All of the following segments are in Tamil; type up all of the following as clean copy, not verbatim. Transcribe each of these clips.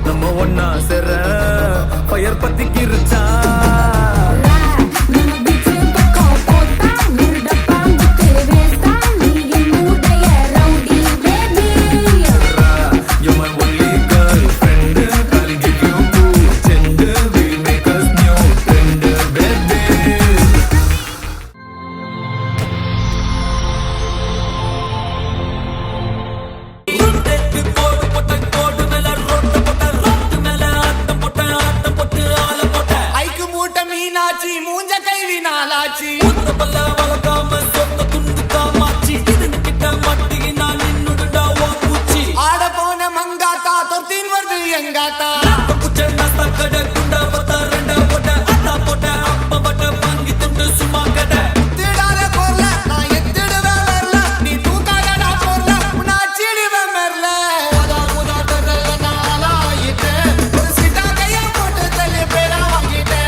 நம்ம ஒன்னா சேர பயர் பத்தி கிருச்சா மீனாட்சி மூஞ்ச கைவி நாளாச்சி பல்ல வளர்க்காம சொத்த துண்டு காமாச்சி இது கிட்ட மாட்டி நான் நின்னுடுடா ஓ பூச்சி ஆட போன மங்காத்தா தொத்தின் வருது எங்காத்தா புச்ச நஸ்த கட குண்டா பத்தா ரெண்டா போட்ட அத்தா போட்ட அப்ப பட்ட வாங்கி துண்டு சும்மா கட திடாத போர்ல நான் எத்திடுவே வரல நீ தூக்காதடா போர்ல உன்னாச்சிடுவே மெர்ல போதா போதா தரல நாளாயிட்டு ஒரு சிட்டா கைய போட்டு தள்ளி பேரா வாங்கிட்டேன்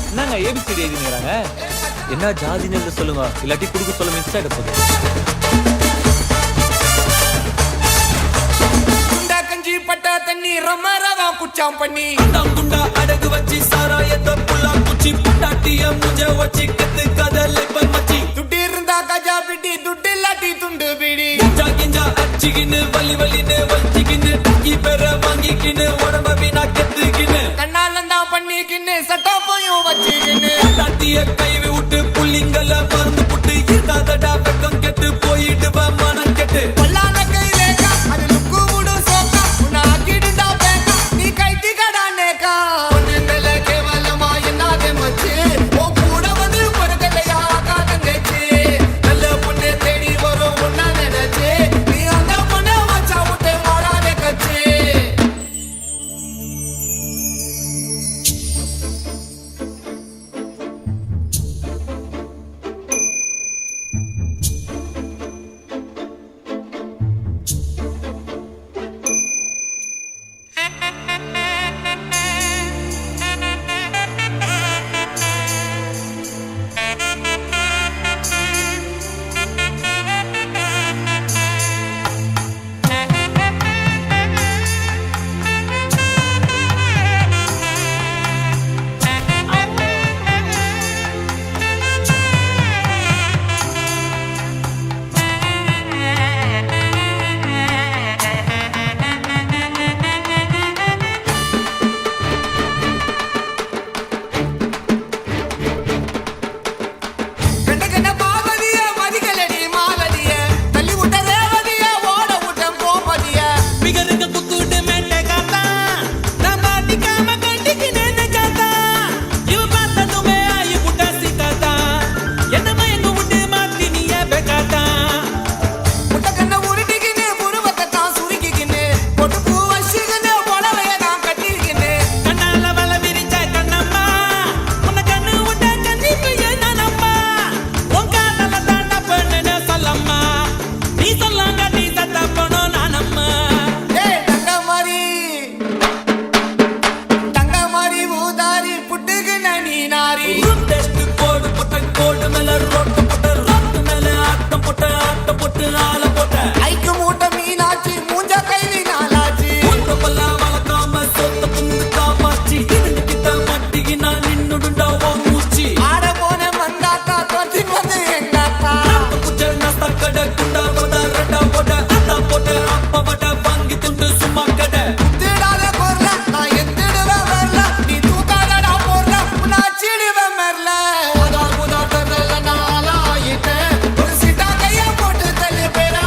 என்னங்க ஏபிசிடி எழுதிங்கிறாங்க என்ன ஜாதின்னு சொல்லுங்க இல்லாட்டி குடுக்க சொல்ல மிஸ் ஆகிட போகுது குண்டா கஞ்சி பட்டா தண்ணி ரமரவா குச்சாம் பண்ணி குண்டா அடகு வச்சு சாராயத்தை புல்லா குச்சி புட்டாட்டிய முஞ்ச வச்சு கத்து கதலை மச்சி துட்டி இருந்தா கஜா பிடி துட்டு இல்லாட்டி துண்டு பிடி கிஞ்சா அச்சிக்கின்னு வலி வலின்னு வலிச்சிக்கின்னு டக்கி பெற வாங்கிக்கின்னு உடம்ப வீணா கெத்துக்கின்னு கண்ணாலண்டா பண்ணிக்கின்னு சட்டா போயும் வச்சுக்கின்னு டாட்டிய கைவி விட்டு புள்ளிங்கள மறந்து புட்டு இருக்காதடா வெக்கம் கெட்டு போயிட்டு மனம் கெட்டு பல்லான கையிலேக்கா அது லுக்கு முடு சோக்கா உன்னை ஆக்கிடுண்டா பேக்கா நீ கைட்டி கடா நேக்கா ஒன்னு மேல கேவலமா என்னாதே மச்சு ஓ கூட வந்து பொறுக்கலையா காதங்கச்சு நல்ல பொண்ணு தேடி வரும் ஒன்னா நினைச்சு நீ அந்த பொண்ணை வச்சா விட்டு மாறாதே கச்சு போட்டு தள்ளி பேரா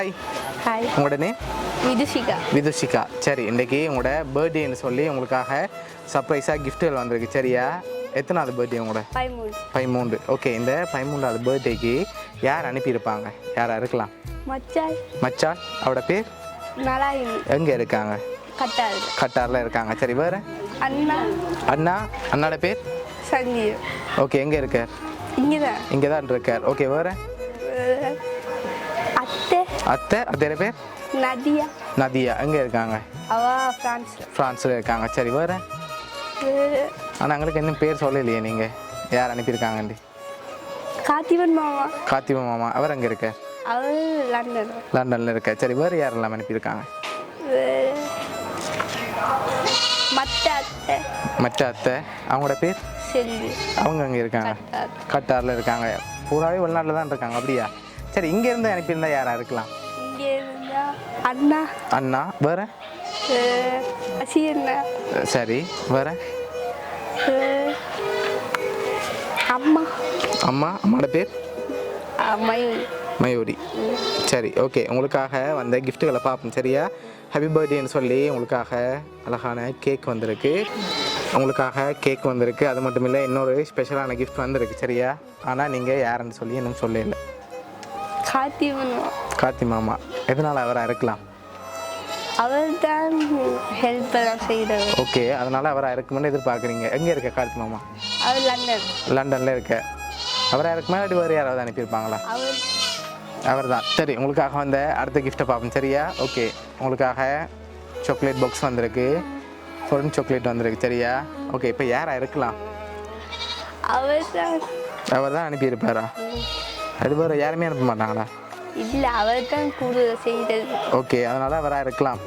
ஹாய், ஹாய், உங்களோட நேம்? விதுஷிகா. விதுஷிகா. சரி, இன்றைக்கி உங்களோட பர்த்டேன்னு சொல்லி உங்களுக்காக சர்ப்ரைஸாக கிஃப்ட்டுகள் வந்திருக்கு. சரியா? எத்தனாவது பர்த்டே உங்களோட? 13. ஓகே, இந்த 13வது பர்த்டேக்கு யார் அனுப்பியிருப்பாங்க? யாராக இருக்கலாம்? மச்சான். மச்சான். அவட பேர்? நலாயினி. எங்கே இருக்காங்க? கட்டார். கட்டாரில் இருக்காங்க. சரி, வேறு? அண்ணா. அண்ணா. அண்ணாட பேர்? சஞ்சீவ். ஓகே, எங்கே இருக்கார்? இங்கே தான். இங்கே தான் இருக்கார். ஓகே, வேறு? அத்தை. அத்தை. அத்தையோட பேர்? நதியா. நதியா. எங்கே இருக்காங்க? அவ பிரான்ஸ். ஃப்ரான்ஸில் இருக்காங்க. சரி, வேறு? ஆனால் எங்களுக்கு இன்னும் பேர் சொல்லலையே நீங்கள் யார் அனுப்பியிருக்காங்கண்டி? கார்த்திவன் மாமா. கார்த்திவன் மாமா. அவர் எங்கே இருக்க? அவர் லண்டன். லண்டனில் இருக்க. சரி, வேறு யாரெல்லாம் அனுப்பியிருக்காங்க? மற்ற அத்தை. மற்ற அத்தை. அவங்களோட பேர்? செல்வி. அவங்க அங்கே இருக்காங்க. கட்டாரில் இருக்காங்க. பூராவே வெளிநாட்டில் தான் இருக்காங்க. அப்படியா? சரி, இங்கேருந்து அனுப்பியிருந்தா யாராக இருக்கலாம்? இங்கே இருந்தா அண்ணா. அண்ணா. வேறு? அசியண்ணா. சரி, வேறு? அம்மா. அம்மா. அம்மாவோட பேர்? மயூரி. மயூரி. சரி, ஓகே, உங்களுக்காக வந்த கிஃப்ட்டுகளை பார்ப்போம். சரியா? ஹாப்பி பர்த்டேன்னு சொல்லி உங்களுக்காக அழகான கேக் வந்திருக்கு. உங்களுக்காக கேக் வந்திருக்கு. அது மட்டும் இல்லை, இன்னொரு ஸ்பெஷலான கிஃப்ட் வந்திருக்கு. சரியா? ஆனால் நீங்கள் யாருன்னு சொல்லி இன்னும் சொல்லல. கார்த்தி மாமா. எதனால் அவராக இருக்கலாம்? அவர் தான் ஹெல்ப் எல்லாம் செய்கிறார். ஓகே, அதனால் அவராக இருக்குமென்னு எதிர்பார்க்குறீங்க. எங்கே இருக்க கார்த்தி மாமா? அவர் லண்டன். லண்டனில் இருக்க. அவராக இருக்குமா இல்லாட்டி வேறு யாராவது அனுப்பியிருப்பாங்களா? அவர் தான். சரி, உங்களுக்காக வந்த அடுத்த கிஃப்ட்டை பார்ப்போம். சரியா? ஓகே, உங்களுக்காக சாக்லேட் பாக்ஸ் வந்திருக்கு. ஃபோர்ன் சாக்லேட் வந்திருக்கு. சரியா? ஓகே, இப்போ யாராக இருக்கலாம்? அவர் தான் அனுப்பியிருப்பாரா? அது வேறு யாருமே அனுப்ப மாட்டாங்களா? இல்லை, அவர் தான் கூடுதல் செய்கிறது. ஓகே, அதனால் அவராக இருக்கலாம்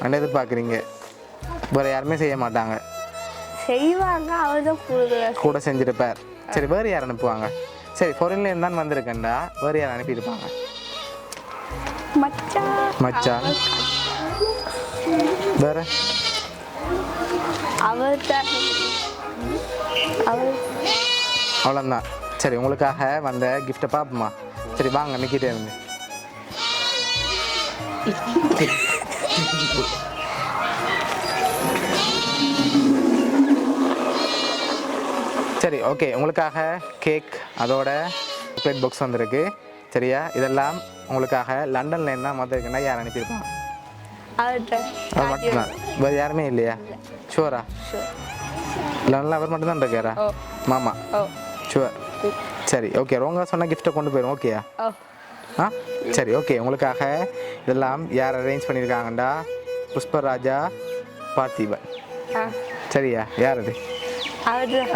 என்ன எதிர்பார்க்குறீங்க? வேறு யாருமே செய்ய மாட்டாங்க. செய்வாங்க, அவர் தான் கூட செஞ்சுருப்பார். சரி, வேறு யார் அனுப்புவாங்க? சரி, ஃபாரின்லேருந்து தான் வந்திருக்கேன்டா. வேறு யார் அனுப்பியிருப்பாங்க? மச்சான். வேறு? அவ்வளோதான். சரி, உங்களுக்காக வந்த கிஃப்ட்டை பார்ப்போமா? சரி, வாங்க நிக்கிட்டே இருந்து. சரி, ஓகே, உங்களுக்காக கேக் அதோட சாக்லேட் பாக்ஸ் வந்திருக்கு. சரியா? இதெல்லாம் உங்களுக்காக லண்டனில் என்ன வந்திருக்குன்னா யார் அனுப்பியிருப்பாங்க? அவர் மட்டும்தான். வேறு யாருமே இல்லையா? ஷுவரா? லண்டனில் அவர் மட்டும்தான் இருக்காரா? மாமா. ஷுவர். சரி, ஓகே, ரோங்கா சொன்ன கிஃப்ட்டை கொண்டு போயிடும். ஓகேயா? சரி, ஓகே, உங்களுக்காக இதெல்லாம் யார் அரேஞ்ச் பண்ணியிருக்காங்கண்டா? புஷ்பராஜா பார்த்திபன். சரியா? யார் அது?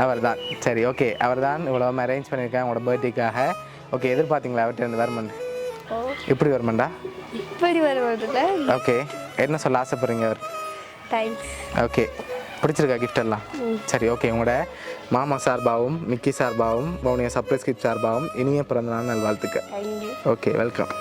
அவர் தான். சரி, ஓகே, அவர் தான் இவ்வளோ அரேஞ்ச் பண்ணியிருக்காங்க உங்களோட பர்த்டேக்காக. ஓகே, எதிர்பார்த்தீங்களா அவர்கிட்ட இருந்து வருமன்? இப்படி வருமண்டா? இப்படி வருவதில்ல. ஓகே, என்ன சொல்ல ஆசைப்படுறீங்க அவர்? தேங்க்ஸ். ஓகே, பிடிச்சிருக்கா கிஃப்ட் எல்லாம்? சரி, ஓகே, உங்களோட மாமா சார்பாகவும் மிக்கி சார்பாகவும் வவுனியா சர்ப்ரைஸ் கிஃப்ட் சார்பாகவும் இனிய பிறந்தநாள் நல்வாழ்த்துக்கள். Okay, welcome.